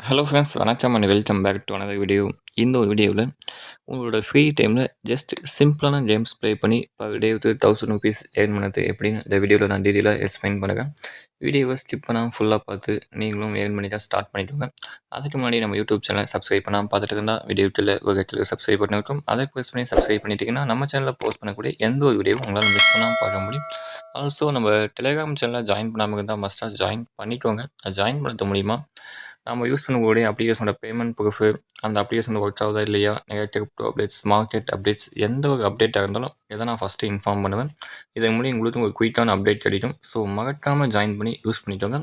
Hello friends, வணக்கம் and welcome back to another video. இந்த ஒரு வீடியோவில் உங்களோட ஃப்ரீ டைமில் ஜஸ்ட் சிம்பிளான கேம்ஸ் ப்ளே பண்ணி பர் டேவுக்கு ₹1000 ஏர்ன் பண்ணது எப்படின்னு இந்த வீடியோவில் நான் டீட்டெயிலாக எக்ஸ்பிளைன் பண்ணுறேன். வீடியோவை ஸ்கிப் பண்ணாமல் ஃபுல்லாக பார்த்து நீங்களும் ஏர்ன் பண்ணி தான் ஸ்டார்ட் பண்ணிக்கோங்க. அதுக்கு முன்னாடி நம்ம யூடியூப் சேனலை சப்ஸ்கிரைப் பண்ணாமல் பார்த்துட்டு இருந்தால் வீடியோவில் ஒரு இடத்துல சப்ஸ்கிரைப் பண்ணிருக்கோம். அதை ப்ரெஸ் பண்ணி சப்ஸ்கிரைப் பண்ணிட்டீங்கன்னா நம்ம சேனலில் போஸ்ட் பண்ணக்கூடிய எந்த ஒரு வீடியோவும் உங்களால் மிஸ் பண்ணாமல் பார்க்க முடியும். ஆல்சோ நம்ம டெலிகிராம் சேனலில் ஜாயின் பண்ணாமல் இருந்தால் மஸ்ட்டாக ஜாயின் பண்ணிக்கோங்க. ஜாயின் பண்ணது மூலிமா நம்ம யூஸ் பண்ணக்கூடிய அப்ளிகேஷனோட பேமெண்ட் ப்ரூஃபு, அந்த அப்ளிகேஷன் ஒர்க் ஆகுதா இல்லையா, நிறைய கிரிப்டோ அப்டேட்ஸ், மார்க்கெட் அப்டேட்ஸ், எந்த ஒரு அப்டேட்டாக இருந்தாலும் இதை நான் ஃபஸ்ட்டு இன்ஃபார்ம் பண்ணுவேன். இதன் மூலம் உங்களுக்கு ஒரு குயிக்கான அப்டேட் கிடைக்கும். ஸோ மறக்காமல் ஜாயின் பண்ணி யூஸ் பண்ணிக்கோங்க.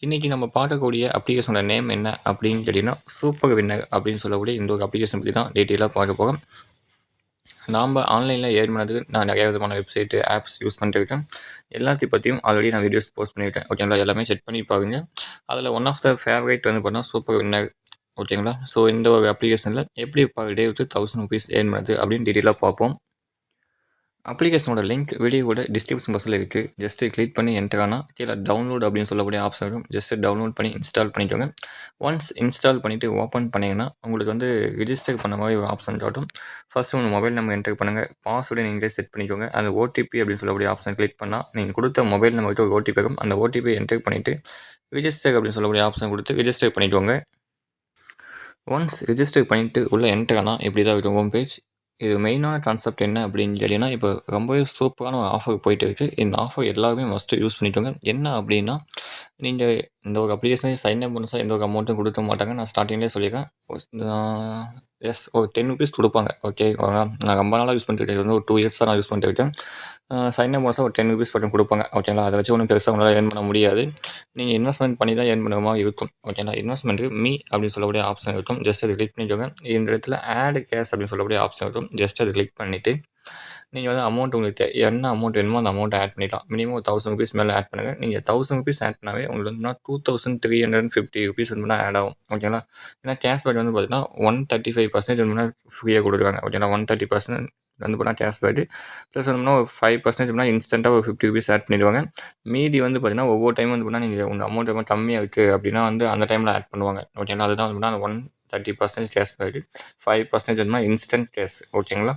இன்றைக்கி நம்ம பார்க்கக்கூடிய அப்ளிகேஷனோட நேம் என்ன அப்படின்னு கேட்டிங்கன்னா, சூப்பர் வின்னர் அப்படின்னு சொல்லக்கூடிய இந்த ஒரு அப்ளிகேஷன் பற்றி தான் டீட்டெயிலாக பார்க்க போகிறோம். நாம் ஆன்லைனில் ஏர்ன் பண்ணதுக்கு நான் நிறைய விதமான வெப்சைட்டு, ஆப்ஸ் யூஸ் பண்ணிட்டுருக்கேன். எல்லாத்தையும் பற்றியும் ஆல்ரெடி நான் வீடியோஸ் போஸ்ட் பண்ணியிருக்கேன். ஓகேங்களா, எல்லாமே செக் பண்ணி பாருங்க. அதில் ஒன் ஆஃப் த ஃபேவரேட் வந்து பார்த்தீங்கன்னா சூப்பர் வின்னர். ஓகேங்களா, ஸோ இந்த ஒரு அப்ளிகேஷனில் எப்படி பர் டேவுக்கு ₹1000 ஏர்ன் பண்ணுறது அப்படின்னு டீட்டெயிலாக பார்ப்போம். அப்ளிகேஷனோட லிங்க் வீடியோவோட டிஸ்கிரிப்ஷன் பாக்ஸில் இருக்குது. ஜஸ்ட்டு கிளிக் பண்ணி என்டர் ஆனால் கீழே டவுன்லோட் அப்படின்னு சொல்லக்கூடிய ஆப்ஷன் இருக்கும். ஜஸ்ட்டு டவுன்லோட் பண்ணி இன்ஸ்டால் பண்ணிக்கோங்க. ஒன்ஸ் இன்ஸ்டால் பண்ணிவிட்டு ஓப்பன் பண்ணிங்கன்னா உங்களுக்கு வந்து ரிஜிஸ்டர் பண்ண மாதிரி ஒரு ஆப்ஷன் காட்டும். ஃபஸ்ட்டு உங்கள் மொபைல் நம்பர் என்டர் பண்ணுங்கள். பாஸ்வேர்டை நீங்களே செட் பண்ணிக்கோங்க. அந்த ஓடிபி அப்படின்னு சொல்லக்கூடிய ஆப்ஷன் கிளிக் பண்ணால் நீங்கள் கொடுத்த மொபைல் நம்பருக்கு ஒரு ஓடிபி இருக்கும். அந்த ஓடிபி என்டர் பண்ணிவிட்டு ரிஜிஸ்டர் அப்படின்னு சொல்லக்கூடிய ஆப்ஷன் கொடுத்து ரிஜிஸ்டர் பண்ணிக்கோங்க. ஒன்ஸ் ரிஜிஸ்டர் பண்ணிவிட்டு உள்ளே என்டர் ஆனால் இப்படி தான் இருக்கும் ஹோம் பேஜ். இது மெயினான கான்செப்ட் என்ன அப்படின்னு கேட்டிங்கன்னா, இப்போ ரொம்பவே சூப்பரான ஒரு ஆஃபர் போயிட்டு இருக்குது. இந்த ஆஃபர் எல்லாருமே மஸ்ட்டு யூஸ் பண்ணிக்கோங்க. என்ன அப்படின்னா, நீங்கள் இந்த ஒரு அப்ளிகேஷனை சைன் அப் பண்ண எந்த ஒரு அமௌண்ட்டும் கொடுக்க மாட்டாங்க. நான் ஸ்டார்டிங்லேயே சொல்லியிருக்கேன். ஒரு ₹10 கொடுப்பாங்க. ஓகே, நான் ரொம்ப நாளாக யூஸ் பண்ணிட்டு இருக்கேன். இது வந்து ஒரு 2 இயர்ஸாக நான் யூஸ் பண்ணிட்டு இருக்கேன். சைன் அப் பண்ண ஒரு ₹10 மட்டும் கொடுப்பாங்க. ஓகேங்களா, அதை வச்சு ஒன்றும் பெருசாக உங்களால் ஏர்ன் பண்ண முடியாது. நீங்கள் இன்வெஸ்ட்மெண்ட் பண்ணி தான் ஏர்ன் பண்ணுற மாதிரி இருக்கும். ஓகேங்களா, இன்வெஸ்ட்மெண்ட்டுக்கு மீ அப்படின்னு சொல்லக்கூடிய ஆப்ஷன் இருக்கும். ஜஸ்ட் அதை கிளிக் பண்ணிக்கோங்க. இந்த இடத்துல ஆட் கேஷ் அப்படின்னு சொல்லக்கூடிய ஆப்ஷன் இருக்கும். ஜஸ்ட் அதை கிளிக் பண்ணிவிட்டு நீங்கள் வந்து அமௌண்ட் உங்களுக்கு என்ன அமௌண்ட் வேணுமோ அந்த அமௌண்ட்டை ஆட் பண்ணிடலாம். மினிமம் ₹1000 மேலே ஆட் பண்ணுங்கள். நீங்கள் ₹1000 ஆட் பண்ணாவே உங்களுக்கு வந்து ₹2350 வந்து ஆட் ஆகும். ஓகேங்களா, ஏன்னா கேஷ்பேக் வந்து பார்த்தீங்கன்னா 135% வந்து ஃப்ரீயாக கொடுக்குறாங்க. ஓகேங்களா, 130% வந்து பார்த்தீங்கன்னா கேஷ்பேக்கு ப்ளஸ் வந்து ஒரு 5% இன்ஸ்டண்ட்டாக ஒரு ₹50 ஆட் பண்ணிடுவாங்க. மீதி வந்து பார்த்தீங்கன்னா ஒவ்வொரு டைம் வந்து பார்த்தீங்கன்னா நீங்கள் உங்கள் அமௌண்ட் ரொம்ப கம்மியாக இருக்குது அப்படின்னா வந்து அந்த டைமில் ஆட் பண்ணுவாங்க. ஓகேங்களா, அதுதான் வந்து பார்த்தீங்கன்னா 130% கேஷ்பேக்கு, 5% இன்ஸ்டன்ட் கேஷ். ஓகேங்களா,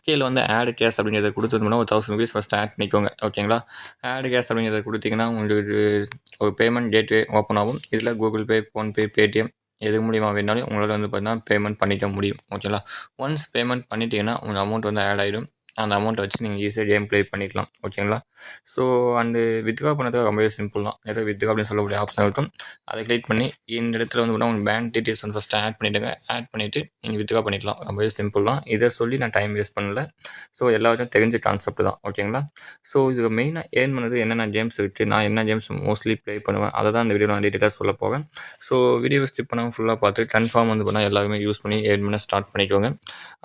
கீழே வந்து ஆட் கேஷ் அப்படிங்கிறத கொடுத்தோம்னா ஒரு ₹1000 ஃபஸ்ட்டு ஆட் பண்ணிக்கோங்க. ஓகேங்களா, ஆட் கேஷ் அப்படிங்கிறத கொடுத்தீங்கன்னா உங்களுக்கு ஒரு பேமெண்ட் கேட்வே ஓப்பன் ஆகும். இதில் கூகுள் பே, ஃபோன்பே, பேடிஎம் எது மூலிமா வேணாலும் உங்களால் வந்து பார்த்தீங்கன்னா பேமெண்ட் பண்ணிக்க முடியும். ஓகேங்களா, ஒன்ஸ் பேமெண்ட் பண்ணிட்டீங்கன்னா உங்கள் அமௌண்ட் வந்து ஆட் ஆகிடும். அந்த அமௌண்ட்டை வச்சு நீங்கள் ஈஸியாக கேம் ப்ளே பண்ணிக்கலாம். ஓகேங்களா, ஸோ அண்டு வித்ட்ரா பண்ணது ரொம்பவே சிம்பிள் தான். ஏதோ வித்ட்ரா அப்படின்னு சொல்லக்கூடிய ஆப்ஷன் இருக்கும். அதை கிளிக் பண்ணி இந்த இடத்துல வந்து உங்கள் பேங்க் டீட்டெயில்ஸ் வந்து ஃபஸ்ட்டு ஆட் பண்ணிவிடுங்க. ஆட் பண்ணிவிட்டு நீங்கள் வித்ட்ரா பண்ணிக்கலாம். ரொம்பவே சிம்பிள் தான். இதை சொல்லி நான் டைம் வேஸ்ட் பண்ணல. ஸோ எல்லாருக்கும் தெரிஞ்ச கான்செப்ட் தான். ஓகேங்களா, ஸோ இது மெயினாக ஏர்ன் பண்ணது என்னென்ன கேம்ஸ் இருக்குது, நான் என்ன கேம்ஸ் மோஸ்ட்லி ப்ளே பண்ணுவேன், அதை தான் இந்த வீடியோ நான் டீட்டெயிலாக சொல்ல போவேன். ஸோ வீடியோவை ஸ்கிப் பண்ணாமல் ஃபுல்லாக பார்த்து கன்ஃபார்ம் வந்து பண்ணால் எல்லாருமே யூஸ் பண்ணி ஏர்ன் பண்ண ஸ்டார்ட் பண்ணிக்கோங்க.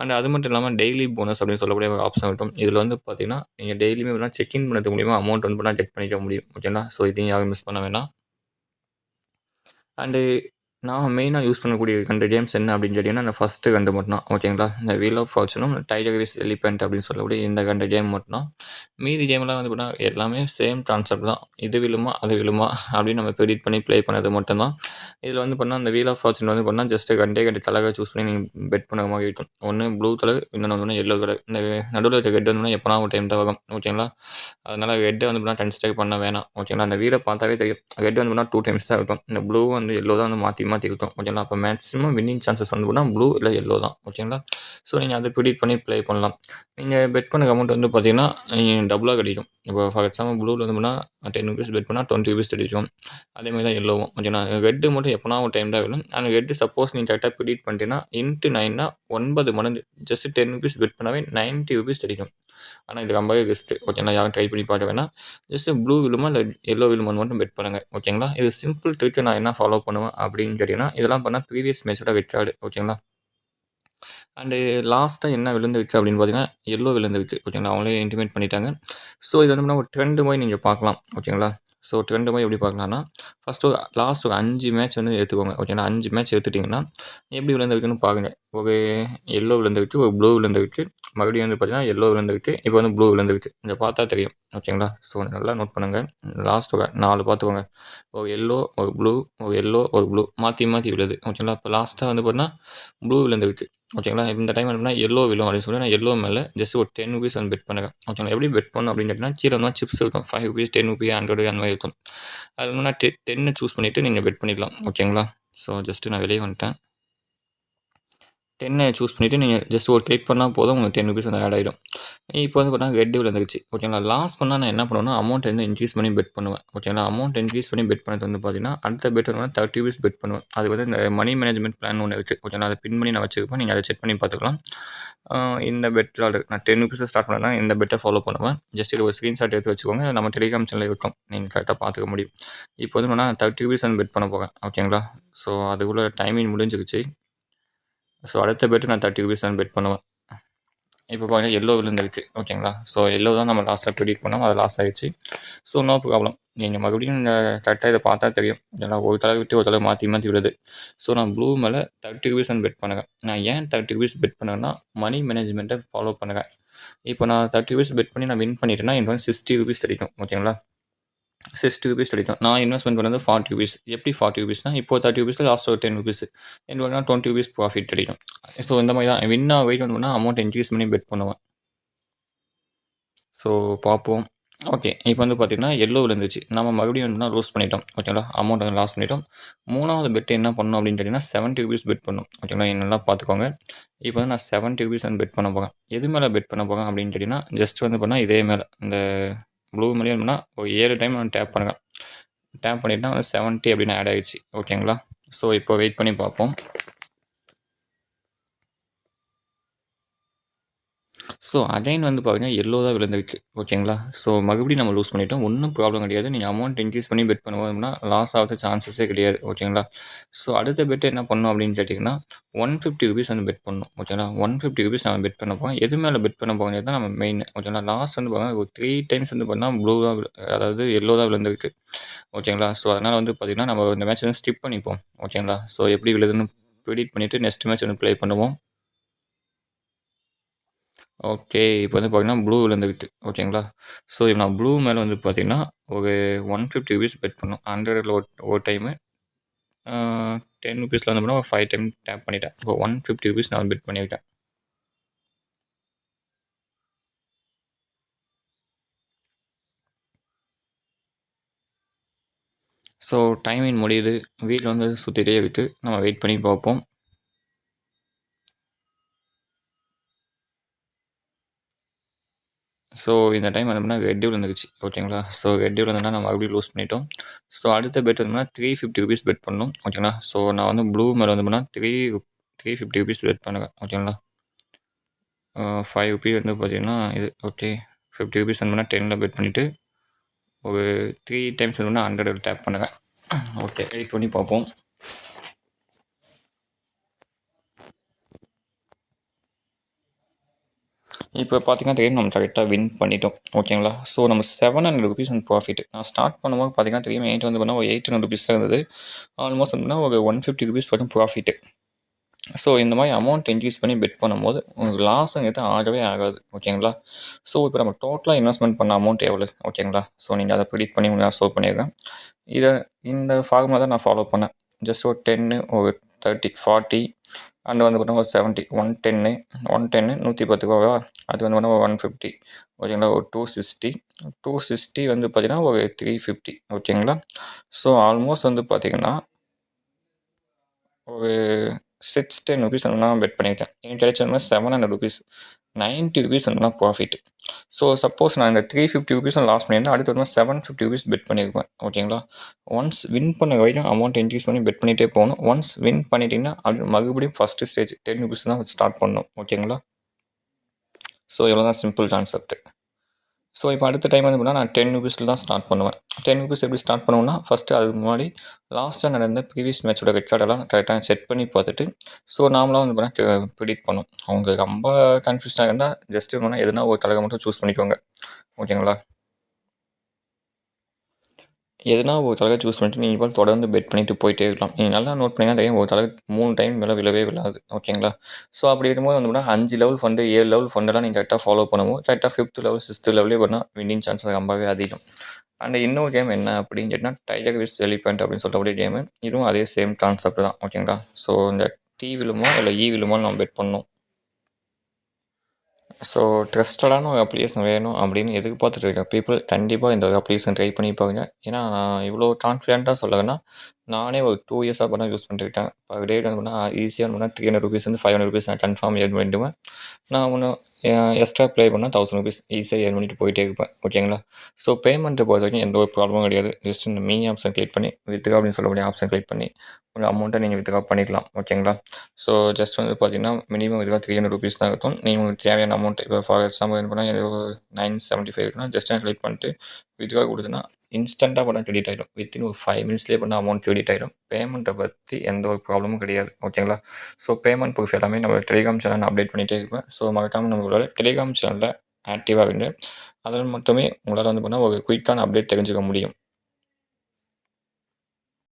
அண்ட் அது மட்டும் இல்லாமல் டெய்லி போனஸ் அப்படின்னு சொல்லக்கூடிய ஒரு ஆப்ஷன் இருக்கும். இதில் வந்து பார்த்தீங்கன்னா நீங்கள் டெய்லியுமே செக்இன் பண்ணது மூலிமா அமௌண்ட் வந்து பண்ணால் கெட் பண்ணிக்க முடியும். ஓகேங்களா, ஸோ இதையும் யாரும் மிஸ் பண்ண வேணாம். அண்டு நான் மெயினாக யூஸ் பண்ணக்கூடிய 2 கேம்ஸ் என்ன அப்படின்னு கேட்டிங்கன்னா, அந்த ஃபஸ்ட்டு 2 மட்டும் தான். ஓகேங்களா, இந்த வீல் ஆஃப் ஃபார்ச்சூனும் டைகர் விஸ் எலிஃபென்ட் அப்படின்னு சொல்லக்கூடிய இந்த 2 கேம் மட்டும் தான். மீதி கேம்லாம் வந்து பார்த்தீங்கன்னா எல்லாமே சேம் கான்செப்ட் தான். இது விழுமா அது விழுமா அப்படின்னு நம்ம ப்ரெடிக்ட் பண்ணி ப்ளே பண்ணது மட்டும்தான். இதில் வந்து பார்த்தீங்கன்னா அந்த வீல் ஆஃப் ஃபார்ச்சூன் வந்து பார்த்தீங்கன்னா ஜஸ்ட் 2 கலரை சூஸ் பண்ணி நீங்கள் பெட் பண்ண மாதிரி இருக்கும். ஒன்று ப்ளூ கலர், இன்னொன்று வந்து எல்லோ கலர். இந்த நடுவில் இருக்க ரெட் வந்து எப்போனா ஒரு டைம் தான் வரும். ஓகேங்களா, அதனால் ரெட்டை வந்து பார்த்தீங்கன்னா கன்சிடர் பண்ண வேணாம். ஓகேங்களா, அந்த வீலை பார்த்தாவே தெரியும். ரெட் வந்து பார்த்தீங்கன்னா 2 டைம்ஸ் தான் இருக்கும். இந்த ப்ளூ வந்து எல்லோ தான் வந்து மாற்றி மாற்றி இருக்கும். ஓகேங்களா, அப்போ மேக்ஸிமம் வின்னிங் சான்சஸ் வந்து பார்த்தீங்கன்னா ப்ளூ இல்லை எல்லோ தான். ஓகேங்களா, ஸோ நீங்கள் அதை ப்ரிடிக்ட் பண்ணி ப்ளே பண்ணலாம். நீங்கள் பெட் பண்ண அமௌண்ட் வந்து பார்த்தீங்கன்னா நீங்கள் டபுளாக கிடைக்கும். இப்போ ஃபார் எக்ஸாம்பிள் ப்ளூவில் வந்து பார்த்தீங்கன்னா ₹10 பெட் பண்ணால் ₹20 கிடைக்கும். அதேமாதிரி தான் எல்லோவும். ஓகேங்களா, ரெட்டு மட்டும் எப்போனா ஒரு டைம் தான் விடும். அந்த ரெட்டு சப்போஸ் நீங்கள் கரெக்டாக ப்ரிடிக்ட் பண்ணிட்டீங்கன்னா இன்ட்டு 9னா 9 மடங்கு. ஜஸ்ட் ₹10 பெட் பண்ணாவே ₹90 கிடைக்கும். ஆனால் இது ரொம்பவே பெஸ்ட்டு. ஓகேங்களா, யாரும் ட்ரை பண்ணி பார்க்க வேணாம். ஜஸ்ட் ப்ளூ விழுமா இல்லை எல்லோ விழுமான்னு மட்டும் பெட் பண்ணுங்கள். ஓகேங்களா, இது சிம்பிள் ட்ரிக்கு. நான் என்ன ஃபாலோ பண்ணுவேன் அப்படின்னு கேட்டிங்கன்னா, இதெல்லாம் பண்ணால் ப்ரீவியஸ் மேட்சோட ரெக்கார்டு. ஓகேங்களா, அண்டு லாஸ்ட்டாக என்ன விழுந்துருச்சு அப்படின்னு பார்த்தீங்கன்னா எல்லோ விழுந்துருச்சு. ஓகேங்களா, அவங்களே இன்டிமேட் பண்ணிட்டாங்க. ஸோ இது வந்து ஒரு ட்ரெண்டு மாதிரி நீங்கள் பார்க்கலாம். ஓகேங்களா, ஸோ ட்ரெண்டு மாதிரி எப்படி பார்க்கலாம்னா, ஃபஸ்ட்டு லாஸ்ட் ஒரு 5 மேட்ச் வந்து எடுத்துக்கோங்க. ஓகேங்களா? 5 மேட்ச் எடுத்துட்டிங்கன்னா, எப்படி விழுந்திருக்குன்னு பாருங்க. ஒரு எல்லோ விழுந்திருக்கு, ஒரு ப்ளூ விழுந்திருக்கு, மறுபடியும் வந்து பார்த்தீங்கன்னா, எல்லோ விழுந்திருக்கு, இப்போ வந்து ப்ளூ விழுந்திருக்கு. இத பார்த்தா தெரியும். ஓகேங்களா? ஸோ நல்லா நோட் பண்ணுங்க. லாஸ்ட் ஒரு 4 பார்த்துக்கோங்க. ஒரு எல்லோ, ஒரு ப்ளூ, ஒரு எல்லோ, ஒரு ப்ளூ மாற்றி மாற்றி விழுது. ஓகேங்களா? இப்போ லாஸ்ட்டாக வந்து பார்த்தீங்கன்னா, ப்ளூ விழுந்திருக்கு. ஓகேங்களா? இந்த டைம் என்ன பண்ணால் எல்லோ விழும் அப்படின்னு சொல்லி நான் எல்லோ மேலே ஜஸ்ட் ஒரு 10 ரூபீஸ் வந்து பெட் பண்ணுறேன். ஓகேங்களா? எப்படி பெட் பண்ணணும் அப்படின்னு கேட்டிங்கன்னா, கீழே வந்து சிப்ஸ் இருக்கும். 5 ரூபீஸ், 10 ரூபீஸ், 100 அந்த மாதிரி இருக்கும். அது வந்து நான் 10 சூஸ் பண்ணிவிட்டு நீங்கள் பெட் பண்ணிக்கலாம். ஓகேங்களா? ஸோ ஜஸ்ட்டு நான் வெளியே வந்துட்டேன். 10 சூஸ் பண்ணிவிட்டு நீங்கள் ஜஸ்ட் ஒரு கிளிக் பண்ணால் போதும், உங்களுக்கு 10 ரூபீஸ் வந்து ஆட் ஆகிடும். இப்போ வந்து பார்த்தீங்கன்னா ரெட் விழுந்துருச்சு. ஓகேங்களா? லாஸ் பண்ணால் நான் என்ன பண்ணுவேன்னா, அமௌண்ட் வந்து இன்க்ரீஸ் பண்ணி பெட் பண்ணுவேன். ஓகேங்களா? அமௌண்ட் இன்க்ரீஸ் பண்ணி பெட் பண்ணது வந்து பார்த்தீங்கன்னா, அடுத்த பெட் வந்து 30 ரூபீஸ் பெட் பண்ணுவேன். அது வந்து இந்த மணி மேனேஜ்மெண்ட் பிளான் ஒன்று இருக்குது. ஓகேங்களா? அதை பின் பண்ணி நான் வச்சுருப்பேன். நீங்கள் அதை செக் பண்ணி பார்த்துக்கலாம். இந்த பெட்டில் நான் 10 ரூபீஸ் ஸ்டார்ட் பண்ணேன்னா இந்த பெட்டை ஃபாலோ பண்ணுவேன். ஜஸ்ட் இது ஒரு ஸ்க்ரீன்ஷாட் எடுத்து வச்சுக்கோங்க. நம்ம டெலிகிராம் சேனலில் இருக்கும். நீங்கள் கரெக்டாக பார்த்துக்க முடியும். இப்போ வந்து நான் 30 ரூபீஸ் வந்து பெட் பண்ண போகிறேன். ஓகேங்களா? ஸோ அதுக்குள்ளே டைமிங் முடிஞ்சிருச்சு. ஸோ அடுத்த பெட்டு நான் 30 ரூபீஸ் தான் பெட் பண்ணுவேன். இப்போ பாருங்கள் எல்லோ விழுந்துருச்சு. ஓகேங்களா? ஸோ எல்லோ தான் நம்ம லாஸ்ட்டாக ப்ரெடிக்ட் பண்ணோம். அது லாஸ் ஆகிடுச்சு. So no problem. நீங்கள் மறுபடியும் கரெக்டாக இதை பார்த்தா தெரியும். ஏன்னா ஒரு தடவை விட்டு ஒரு தடவை மாற்றி மாற்றி விழுது. ஸோ நான் ப்ளூ மேலே 30 ரூபீஸ் வந்து பெட் பண்ணுறேன். நான் ஏன் 30 ரூபீஸ் பெட் பண்ணுறேன்னா, மணி மேனேஜ்மெண்ட்டை ஃபாலோ பண்ணுறேன். இப்போ நான் 30 ரூபீஸ் பெட் பண்ணி நான் வின் பண்ணிட்டேன்னா எனக்கு வந்து 60 ரூபீஸ் கிடைக்கும். ஓகேங்களா? 60 ரூபீஸ் கிடைக்கும். நான் இன்வெஸ்ட்மெண்ட் பண்ணது 40 ரூபீஸ். எப்படி 40 ரூபீஸ்னா, இப்போ 30 ரூபீஸில் லாஸ்ட் ஒரு 10 ரூபீஸ். எனக்கு வந்து 20 ரூபீஸ் ப்ராஃபிட் கிடைக்கும். ஸோ இந்த மாதிரி தான் வின் ஆகி வந்தோம்னா அமௌண்ட் இன்க்ரீஸ் பண்ணி பெட் பண்ணுவேன். ஸோ பார்ப்போம். ஓகே. இப்போ வந்து பார்த்தீங்கன்னா எல்லோ விழுந்துச்சு. நம்ம மறுபடியும் வந்து லூஸ் பண்ணிட்டோம். ஓகேங்களா? அமௌண்ட் வந்து லாஸ் பண்ணிட்டோம். 3வது பெட் என்ன பண்ணணும் அப்படின்னு கேட்டிங்கன்னா 70 ரூபீஸ் பெட் பண்ணணும். ஓகேங்களா? நல்லா பார்த்துக்கோங்க. இப்போ வந்து நான் 70 ரூபீஸ் வந்து பெட் பண்ண போகிறேன். எது மேலே பெட் பண்ண போகிறேன் அப்படின்னு கேட்டிங்கன்னா, ஜஸ்ட் வந்து பண்ணால் இதே மேலே இந்த ப்ளூ மேலேயும் பண்ணால் ஒரு 7 டைம் நான் டேப் பண்ணுறேன். டேப் பண்ணிட்டா வந்து 70 அப்படின்னு ஆட் ஆகிடுச்சு. ஓகேங்களா? ஸோ இப்போ வெயிட் பண்ணி பார்ப்போம். ஸோ அகைன் வந்து பார்த்தீங்கன்னா எல்லோ தான் விழுந்துருச்சு. ஓகேங்களா? ஸோ மறுபடியும் நம்ம லூஸ் பண்ணிட்டோம். ஒன்றும் ப்ராப்ளம் கிடையாது. நீங்கள் அமௌண்ட் இன்க்ரீஸ் பண்ணி பெட் பண்ணுவோம்னா லாஸ் ஆகிறது சான்சஸே கிடையாது. ஓகேங்களா? ஸோ அடுத்த பெட் என்ன பண்ணணும் அப்படின்னு கேட்டிங்கன்னா, 150 ரூபீஸ் வந்து பெட் பண்ணணும். ஓகேங்களா? 150 ரூபீஸ் நம்ம பெட் பண்ண போகிறோம். எது மேலே பெட் பண்ண போகிறது தான் நம்ம மெயின். ஓகேங்களா? லாஸ்ட் வந்து பார்த்தீங்கன்னா ஒரு 3 டைம்ஸ் வந்து பார்த்தீங்கன்னா ப்ளூ தான் அதாவது எல்லோ தான் விழுந்துருக்கு. ஓகேங்களா? ஸோ அதனால் வந்து பார்த்திங்கன்னா நம்ம இந்த மேட்ச் வந்து ஸ்கிப் பண்ணிப்போம். ஓகேங்களா? ஸோ எப்படி விழுதுன்னு ப்ரெடிக்ட் பண்ணிவிட்டு நெக்ஸ்ட் மேட்ச் வந்து ப்ளே பண்ணுவோம். ஓகே. இப்போ வந்து பார்த்தீங்கன்னா, ப்ளூ விழுந்துருக்கு. ஓகேங்களா? ஸோ நான் ப்ளூ மேலே வந்து பார்த்தீங்கன்னா, ஒரு 150 ரூபீஸ் பெட் பண்ணோம். 100ல ஒரு டைமு. 10 ரூபீஸில் வந்து பார்த்தீங்கன்னா, ஒரு 5 டைம் டேப் பண்ணிட்டேன். இப்போ 150 ரூபீஸ் நான் பெட் பண்ணியிருக்கேன். ஸோ டைமிங் முடியுது. வீல் வந்து சுற்றிட்டே இருக்குது. நம்ம வெயிட் பண்ணி பார்ப்போம். ஸோ இந்த டைம் வந்து பார்த்தீங்கன்னா, ரெட் விழுந்துருச்சு. ஓகேங்களா? ஸோ ரெட் விழுந்ததுனா நம்ம மறுபடியும் லூஸ் பண்ணிட்டோம். ஸோ அடுத்த பெட் வந்து பார்த்தீங்கன்னா, 350 ரூபீஸ் பெட் பண்ணணும். ஓகேங்களா? ஸோ நான் வந்து ப்ளூ மேலே வந்து பார்த்தீங்கன்னா, 350 ரூபீஸ் பெட் பண்ணுவேன். ஓகேங்களா? 5 ருபீ வந்து பார்த்தீங்கன்னா இது ஓகே. 50 ரூபீஸ் வந்து 10ல் பெட் பண்ணிவிட்டு ஒரு 3 டைம்ஸ் வந்து 100 டேப் பண்ணுவேன். ஓகே. வெயிட் பண்ணி பார்ப்போம். இப்போ பார்த்தீங்கன்னா தெரியும் நம்ம கரெக்டாக வின் பண்ணிட்டோம். ஓகேங்களா? ஸோ நம்ம 700 ரூபீஸ் வந்து ப்ராஃபிட். நான் ஸ்டார்ட் பண்ணும்போது பார்த்தீங்கன்னா தெரியும் என்கிட்ட வந்து பார்த்தீங்கன்னா ஒரு 800 ரூபீஸ் தான் இருந்தது. ஆல்மோஸ்ட் வந்து ஒரு 150 ரூபீஸ் வரைக்கும் ப்ராஃபிட்டு. ஸோ இந்த மாதிரி அமௌண்ட் இன்க்ரீஸ் பண்ணி பெட் பண்ணும்போது உங்களுக்கு லாஸுங்கிறது ஆகவே ஆகாது. ஓகேங்களா? ஸோ இப்போ நம்ம டோட்டலாக இன்வெஸ்ட்மெண்ட் பண்ண அமௌண்ட் எவ்வளோ? ஓகேங்களா? ஸோ நீங்கள் அதை ப்ரெடிக்ட் பண்ணி உங்களுக்கு நான் ஷோ பண்ணியிருக்கேன். இந்த ஃபார்முலா தான் நான் ஃபாலோ பண்ணேன். ஜஸ்ட் ஒரு 10 ஒரு 30 40 அண்ட் வந்து பார்த்தீங்கன்னா ஒரு 70 110 110 110 அது வந்து பார்த்தீங்கன்னா ஒரு 150 ஓகேங்களா? ஒரு 260 வந்து பார்த்தீங்கன்னா ஒரு 350 ஓகேங்களா? ஸோ ஆல்மோஸ்ட் வந்து பார்த்தீங்கன்னா ஒரு 610 ரூபீஸ் வந்து நான் பெட் பண்ணியிருக்கேன். எனக்கு கிடைச்சது 700 ரூபீஸ் 90 ரூபீஸ் வந்து ப்ராஃபிட். ஸோ சப்போஸ் நான் இந்த 350 ரூபீஸும் லாஸ் பண்ணியிருந்தேன். அடுத்து வந்து 750 ரூபீஸ் பெட் பண்ணியிருப்பேன். ஓகேங்களா? ஒன்ஸ் வின் பண்ண வரைக்கும் அமௌண்ட் இன்க்ரீஸ் பண்ணி பெட் பண்ணிகிட்டே போகணும். ஒன்ஸ் வின் பண்ணிட்டீங்கன்னா அது மறுபடியும் ஃபஸ்ட்டு ஸ்டேஜ் 10 ரூபீஸ் தான் ஸ்டார்ட் பண்ணணும். ஓகேங்களா? ஸோ இவ்வளோ தான் சிம்பிள் கான்செப்ட். ஸோ இப்போ அடுத்த டைம் வந்து நான் 10 ரூபீஸில் தான் ஸ்டார்ட் பண்ணுவேன். 10 ரூபீஸ் எப்படி ஸ்டார்ட் பண்ணுவேன்னா, ஃபஸ்ட்டு அதுக்கு முன்னாடி லாஸ்ட்டாக நடந்த ப்ரீவியஸ் மேட்சோட ரெக்கார்டெல்லாம் கரெக்டாக செக் பண்ணி பார்த்துட்டு, ஸோ நாமளாக வந்து பார்த்தீங்கன்னா ப்ரெடிக்ட் பண்ணும். உங்களுக்கு ரொம்ப கன்ஃபியூஷனாக இருந்தால் ஜஸ்ட் எதுனா ஒரு கலரை மட்டும் சூஸ் பண்ணிக்கோங்க. ஓகேங்களா? எதுனா ஒரு தடவை சூஸ் பண்ணிட்டு நீங்கள் போல் தொடர்ந்து பெட் பண்ணிட்டு போயிட்டே இருக்கலாம். நீங்கள் நல்லா நோட் பண்ணீங்கன்னா தெரியும், ஒரு தடவை 3 டைம் மேலே விழவே விழாது. ஓகேங்களா? ஸோ அப்படி இருக்கும்போது வந்து பார்த்தீங்கன்னா 5 லெவல் ஃபண்டு, 7 லெவல் ஃபண்டெல்லாம் நீங்கள் கரெக்டாக ஃபாலோ பண்ணும்போது கரெக்டாக 5த் லெவல், 6த் லெவலே பார்த்தீங்கன்னா வின்னிங் சான்சஸ் ரொம்பவே அதிகம். அண்ட் இன்னொரு கேம் என்ன அப்படின்னு கேட்டிங்கன்னா, டைகர் விஸ் எலிஃபென்ட் அப்படின்னு சொல்லக்கூடிய கேமு. இதுவும் அதே சேம் கான்செப்ட் தான். ஓகேங்களா? ஸோ இந்த டி விழுமா இல்லை ஈ விழுமான்னு நம்ம பெட் பண்ணணும். ஸோ ட்ரஸ்டடான ஒரு அப்ளிகேஷன் வேணும் அப்படின்னு எதிர்பார்த்துட்டு இருக்க பீப்புள் கண்டிப்பாக இந்த ஒரு அப்ளிகேஷன் ட்ரை பண்ணி பாருங்க. ஏன்னா நான் இவ்வளோ கான்ஃபிடென்ட்டாக சொல்லலைன்னா, நானே ஒரு 2 இயர்ஸாக பண்ண யூஸ் பண்ணிட்டுருக்கேன். பர் டே வந்து ஈஸியாக வந்து ₹300 வந்து ₹500 நான் கன்ஃபார்ம் ஏர்ன் பண்ணிடுவேன். நான் இன்னும் எக்ஸ்ட்ரா ப்ளே பண்ணால் ₹1000 ஈஸியாக ஏர்ன் பண்ணிட்டு போயிட்டே இருப்பேன். ஓகேங்களா? ஸோ பேமெண்ட்டை பொறுத்த வரைக்கும் எந்த ஒரு ப்ராப்ளமும் கிடையாது. ஜஸ்ட் இந்த மீ ஆப்ஷன் கிளிக் பண்ணி வித்ட்ரா அப்படின்னு சொல்லக்கூடிய ஆப்ஷன் கிளிக் பண்ணி ஒரு அமௌண்ட்டை நீங்கள் வித்ட்ரா பண்ணிக்கலாம். ஓகேங்களா? ஸோ ஜஸ்ட் வந்து பார்த்தீங்கன்னா, மினிமம் வித்ட்ரா ₹300 தான் இருக்கும். நீங்கள் உங்களுக்கு தேவையான அமௌண்ட் இப்போ ஃபார் எக்ஸாம்பிள் என்ன பண்ணால் எனக்கு ஒரு 975 இருக்குன்னா ஜஸ்ட் கிளிக் பண்ணிட்டு வித்ட்ரா கொடுத்தேன்னா இன்ஸ்டண்ட்டாக பண்ணால் கிரெடிட் ஆகிடும். வித்தின் ஒரு 5 மினிட்ஸ்லேயே பண்ணால் அமௌண்ட் கிரெடிட் ஆகிடும். பேமெண்ட்டை பற்றி எந்த ஒரு ப்ராப்ளமும் கிடையாது. ஓகேங்களா? ஸோ பேமெண்ட் ப்ரூஃப் எல்லாமே நம்ம டெலிகிராம் சேனல் அப்டேட் பண்ணிகிட்டே இருப்பேன். ஸோ மறக்காமல் நம்மளோட டெலிகிராம் சேனலில் ஆக்டிவாக இருந்து அதில் மட்டுமே உங்களால் வந்து பண்ணால் ஒரு குயிக்கான அப்டேட் தெரிஞ்சுக்க முடியும்.